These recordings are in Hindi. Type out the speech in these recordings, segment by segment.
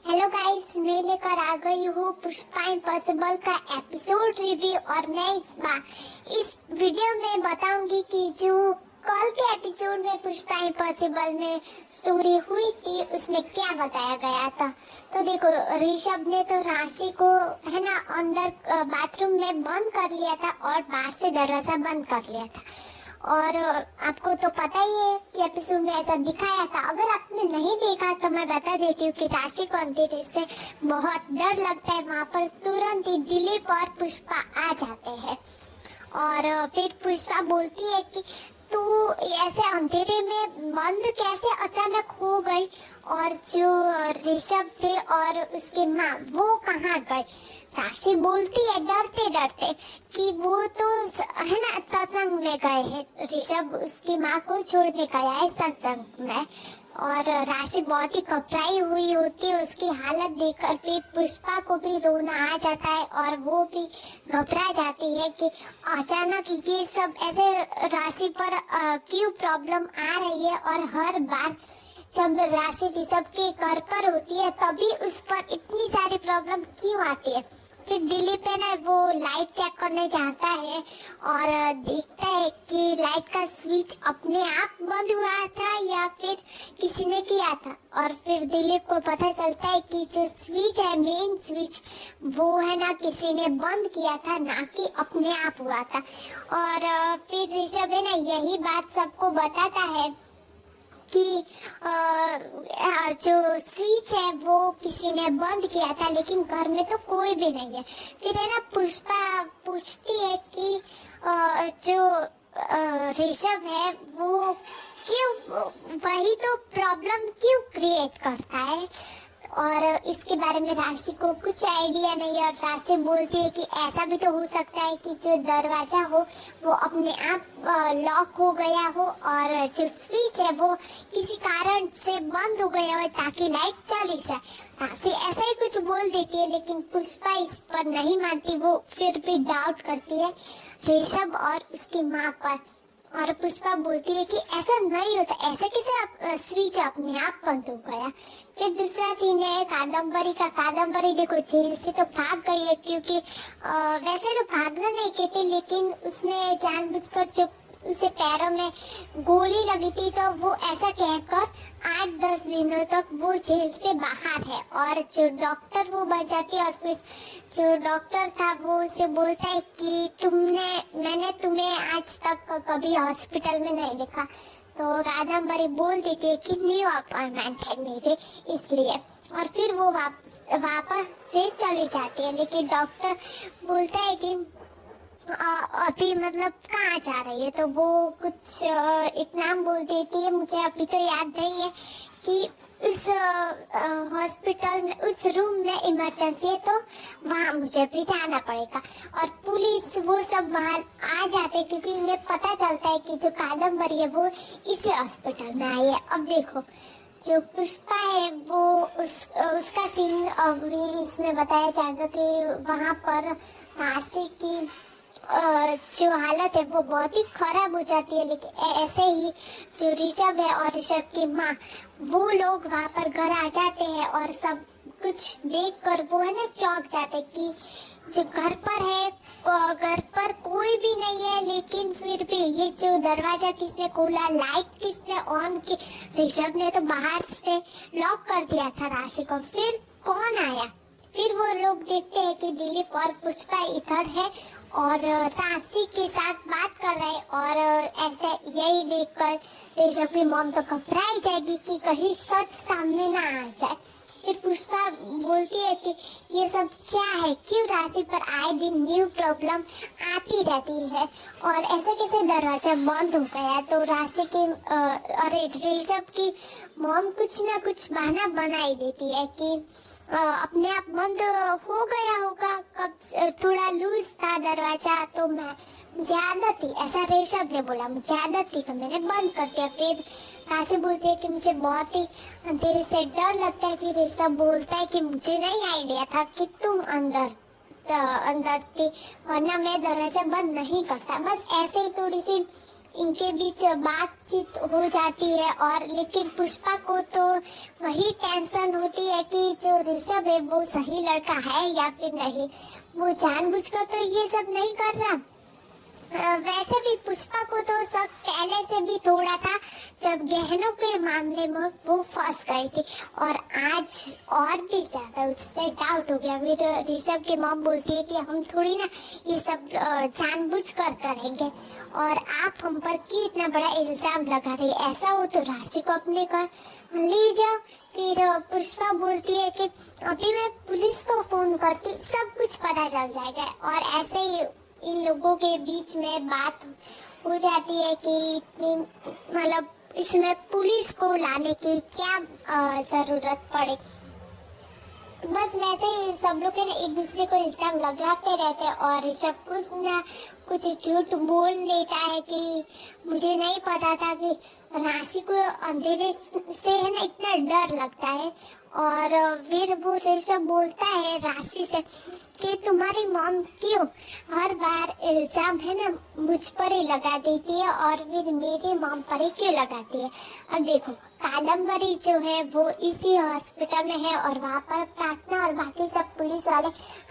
हेलो गाइस, मैं लेकर आ गई हूँ पुष्पा इम्पॉसिबल का एपिसोड रिव्यू। और मैं इस वीडियो में बताऊंगी कि जो कल के एपिसोड में पुष्पा इम्पॉसिबल में स्टोरी हुई थी उसमें क्या बताया गया था। तो देखो, ऋषभ ने तो राशि को है ना अंदर बाथरूम में बंद कर लिया था और बाहर से दरवाजा बंद कर लिया था। और आपको तो पता ही है कि एपिसोड में ऐसा दिखाया था। अगर आपने नहीं देखा तो मैं बता देती हूँ कि राशि को अंधेरे से बहुत डर लगता है। वहाँ पर तुरंत ही दिलीप और पुष्पा आ जाते हैं और फिर पुष्पा बोलती है कि तू ऐसे अंधेरे में बंद कैसे अचानक हो गई, और जो ऋषभ थे और उसकी माँ वो कहाँ गए। राशि बोलती है डरते डरते कि वो तो है ना सत्संग में गए हैं, ऋषभ उसकी माँ को छोड़ने गया है सत्संग में। और राशि बहुत ही घबराई हुई होती है। उसकी हालत देखकर भी पुष्पा को भी रोना आ जाता है और वो भी घबरा जाती है कि अचानक ये सब ऐसे राशि पर क्यों प्रॉब्लम आ रही है। और हर बार जब राशि ऋषभ के घर पर होती है तभी उस पर इतनी सारी प्रॉब्लम क्यों आती है। फिर दिलीप है ना वो लाइट चेक करने जाता है और देखता है कि लाइट का स्विच अपने आप बंद हुआ था या फिर किसी ने किया था। और फिर दिलीप को पता चलता है कि जो स्विच है, मेन स्विच, वो है ना किसी ने बंद किया था, ना कि अपने आप हुआ था। और फिर ऋषभ है ना यही बात सबको बताता है कि जो स्विच है वो किसी ने बंद किया था, लेकिन घर में तो कोई भी नहीं है। फिर है ना पुष्पा पूछती है कि जो ऋषभ है वो क्यों, वही तो प्रॉब्लम क्यों क्रिएट करता है। और इसके बारे में राशि को कुछ आइडिया नहीं है। और राशि बोलती है कि ऐसा भी तो हो सकता है कि जो दरवाजा हो वो अपने आप लॉक हो गया हो और जो स्विच है वो किसी कारण से बंद हो गया हो ताकि लाइट चली जाए। राशि ऐसा ही कुछ बोल देती है, लेकिन पुष्पा इस पर नहीं मानती। वो फिर भी डाउट करती है ऋषभ और उसकी माँ पर। और पुष्पा बोलती है कि ऐसा नहीं होता, ऐसे कैसे स्विच अपने आप बंद हो गया। फिर दूसरा सीन है कादम्बरी का। कादम्बरी देखो जेल से तो भाग गई है, क्योंकि वैसे तो भागना नहीं कहते, लेकिन उसने जानबूझकर जो उसे पैरों में गोली लगी थी तो वो ऐसा कहकर 8-10 दिनों तक वो जेल से बाहर है। और जो डॉक्टर वो बचाती है और फिर जो डॉक्टर था वो उसे बोलता है कि मैंने तुम्हें आज तक कभी हॉस्पिटल में नहीं देखा। तो कादम्बरी बोल देती है कि न्यू अपॉइंटमेंट है मेरे, इसलिए। और फिर वो वापस से चली जाती है, लेकिन डॉक्टर बोलता है कि अभी मतलब कहाँ जा रही है। तो वो कुछ एक नाम बोल देती है, मुझे अभी तो याद नहीं है, कि उस हॉस्पिटल में उस रूम में इमरजेंसी है तो वहाँ मुझे भी जाना पड़ेगा। और पुलिस वो सब वहाँ आ जाते क्योंकि उन्हें पता चलता है कि जो कादम्बरी है वो इसी हॉस्पिटल में आई है। अब देखो जो पुष्पा है वो उसका सीन अभी इसमें बताया जाएगा कि वहाँ पर राशि की जो हालत है वो बहुत ही खराब हो जाती है। लेकिन ऐसे ही जो ऋषभ है और ऋषभ की माँ वो लोग वहाँ पर घर आ जाते हैं और सब कुछ देखकर वो है ना चौंक जाते कि जो घर पर कोई भी नहीं है, लेकिन फिर भी ये जो दरवाजा किसने खोला, लाइट किसने ऑन की। ऋषभ ने तो बाहर से लॉक कर दिया था राशि को, फिर कौन आया। फिर वो लोग देखते हैं कि दिलीप और पुष्पा इधर है और राशि के साथ बात कर रहे हैं। और ऐसे यही देखकर ऋषभ की मॉम तो घबराई जाएगी कि कहीं सच सामने ना आ जाए। फिर पुष्पा बोलती है कि ये सब क्या है, क्यों राशि पर आए दिन न्यू प्रॉब्लम आती रहती है और ऐसे कैसे दरवाजा बंद हो गया। तो राशि की अरे ऋषभ की मॉम कुछ ना कुछ बहाना बनाई देती है कि अपने आप बंद हो गया होगा, कब थोड़ा लूज था दरवाजा तो मुझे आदत थी, ऐसा ऋषभ ने बोला, मुझे आदत थी तो मैंने बंद कर दिया। फिर राशि बोलती है कि मुझे बहुत ही अंधेरे से डर लगता है। फिर ऋषभ बोलता है कि मुझे नहीं आइडिया था कि तुम अंदर थी, वरना मैं दरवाजा बंद नहीं करता। बस ऐसे ही थोड़ी सी इनके बीच बातचीत हो जाती है। और लेकिन पुष्पा को तो वही टेंशन होती है कि जो ऋषभ है वो सही लड़का है या फिर नहीं। वो जानबूझकर तो ये सब नहीं कर रहा। वैसे भी पुष्पा को तो शक पहले से भी थोड़ा था जब गहनों के मामले में वो फंस गई थी, और आज और भी ज्यादा उससे डाउट हो गया। फिर ऋषभ की मॉम बोलती है कि हम थोड़ी ना ये सब जानबूझ कर करेंगे, और आप हम पर क्यों इतना बड़ा इल्जाम लगा रही है, ऐसा हो तो राशि को अपने घर ले जाओ। फिर पुष्पा बोलती है कि अभी मैं पुलिस को फोन करती हूँ, सब कुछ पता चल जाएगा। और ऐसे ही इन लोगों के बीच में बात हो जाती है कि मतलब इसमें पुलिस को लाने की क्या जरूरत पड़े। बस वैसे ही सब लोग एक दूसरे को इल्जाम लगाते रहते हैं, और ऋषभ कुछ ना कुछ झूठ बोल देता है कि मुझे नहीं पता था कि राशि को अंधेरे से है ना इतना डर लगता है। और फिर वो ऋषभ बोलता है राशि से कि तुम्हारी मॉम क्यों हर बार इल्जाम है ना मुझ पर ही लगा देती है, और फिर मेरी मॉम पर ही क्यों लगाती है। अब देखो कादम्बरी जो है वो इसी हॉस्पिटल में है, और वहाँ पर प्रार्थना और बाकी सब पुलिस वाले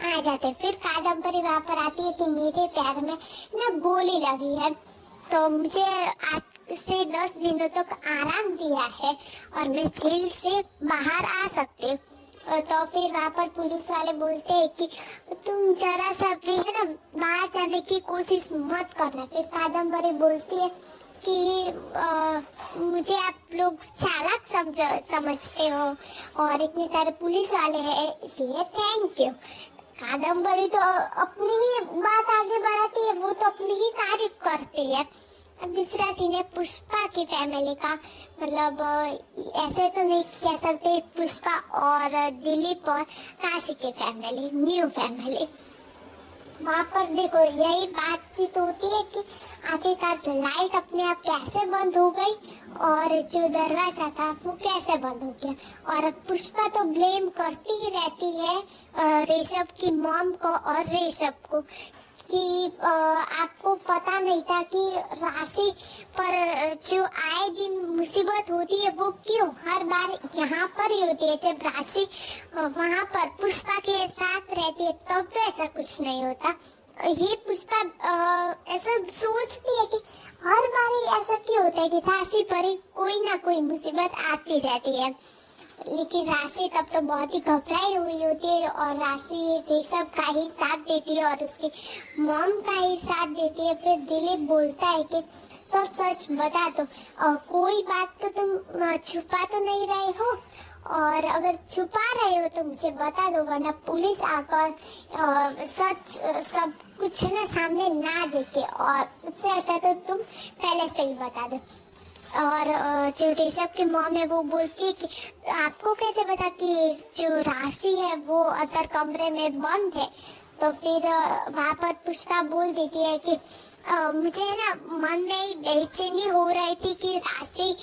आ जाते हैं। फिर कादम्बरी वहाँ पर आती है कि मेरे पैर में ना गोली लगी है, तो मुझे 8 से 10 दिनों तक आराम दिया है और मैं जेल से बाहर आ सकती हूँ। तो फिर वहाँ पर पुलिस वाले बोलते हैं कि तुम जरा सा भी है ना बाहर जाने की कोशिश मत करना। फिर कादम्बरी बोलती है कि मुझे आप लोग चालाक समझते हो और इतने सारे पुलिस वाले हैं इसलिए थैंक यू। कादम्बरी तो अपनी ही बात आगे बढ़ाती है, वो तो अपनी ही तारीफ करती है। अब दूसरा सीन है पुष्पा की फैमिली का, मतलब ऐसे तो नहीं कह सकते पुष्पा और दिलीप और राशि की फैमिली, न्यू फैमिली। वहाँ पर देखो यही बातचीत होती है कि आखिरकार जो लाइट अपने आप कैसे बंद हो गई और जो दरवाजा था वो कैसे बंद हो गया। और पुष्पा तो ब्लेम करती ही रहती है ऋषभ की मॉम को और ऋषभ को कि आपको पता नहीं था कि राशि पर जो आए दिन मुसीबत होती है वो क्यों हर बार यहाँ पर ही होती है। जब राशि वहाँ पर पुष्पा के साथ रहती है तब तो ऐसा कुछ नहीं होता। ये पुष्पा ऐसा सोचती है कि हर बार ऐसा क्यों होता है कि राशि पर ही कोई ना कोई मुसीबत आती रहती है। लेकिन राशि तब तो बहुत ही घबराई हुई होती है और राशि ऋषभ का ही साथ देती है और उसकी मॉम का ही साथ देती है। फिर दिलीप बोलता है कि सच सच बता दो, कोई बात तो तुम छुपा तो नहीं रहे हो, और अगर छुपा रहे हो तो मुझे बता दो वरना पुलिस आकर सच सब कुछ ना सामने ना देखे, और उससे अच्छा तो तुम पहले से ही बता दो। और जो ऋषभ की मॉम है वो बोलती है कि आपको कैसे पता कि जो राशि है वो अंदर कमरे में बंद है। तो फिर वहाँ पर पुष्पा बोल देती है कि मुझे ना मन में बेचैनी हो रही थी कि राशि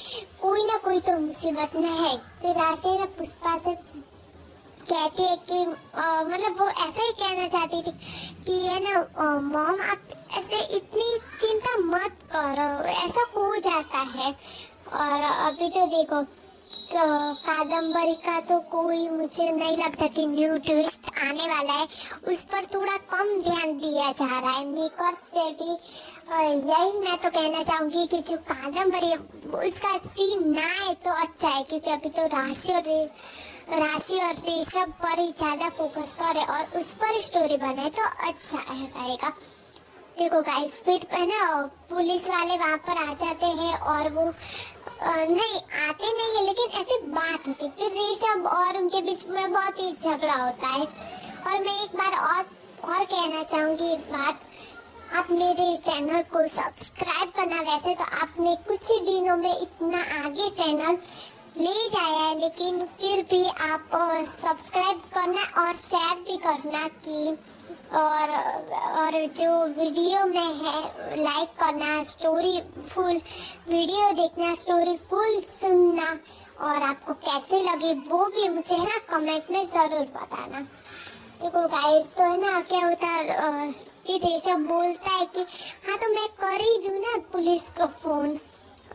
कोई ना कोई तो मुसीबत में है। फिर राशि ना पुष्पा से कहती है कि मतलब वो ऐसा ही कहना चाहती थी कि है ना मॉम आप ऐसे इतनी चिंता मत करो, ऐसा हो जाता है। और अभी तो देखो कादम्बरी का तो कोई मुझे नहीं लगता कि न्यू ट्विस्ट आने वाला है, उस पर थोड़ा कम ध्यान दिया जा रहा है मेकर से भी। यही मैं तो कहना चाहूंगी कि जो कादम्बरी है उसका सीन ना है तो अच्छा है, क्योंकि अभी तो राशि और ऋषभ पर ही ज्यादा फोकस करे और उस पर स्टोरी बने तो अच्छा रहेगा। देखो गाइस फिर है ना पुलिस वाले वहाँ पर आ जाते हैं और वो नहीं आते नहीं है लेकिन ऐसी बात होती, फिर ऋषभ और उनके बीच में बहुत ही झगड़ा होता है। और मैं एक बार और कहना चाहूंगी एक बात, आप मेरे चैनल को सब्सक्राइब करना। वैसे तो आपने कुछ ही दिनों में इतना आगे चैनल ले जाया है, लेकिन फिर भी आप सब्सक्राइब करना और शेयर भी करना कि और जो वीडियो में है लाइक करना, स्टोरी फुल वीडियो देखना, स्टोरी फुल सुनना, और आपको कैसे लगे वो भी मुझे ना कमेंट में ज़रूर बताना। देखो गाइस तो है ना क्या होता है फिर ऋषभ बोलता है कि हाँ तो मैं कर ही दूँ ना पुलिस को फोन,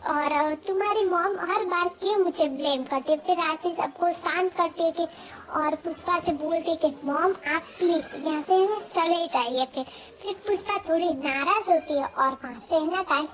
और तुम्हारी मॉम हर बार क्यों मुझे ब्लेम करती है। फिर राशि सबको शांत करती है कि और पुष्पा से बोलती है कि मॉम आप प्लीज यहाँ से ना चले जाइए। फिर पुष्पा थोड़ी नाराज होती है और वहाँ से ना गाइस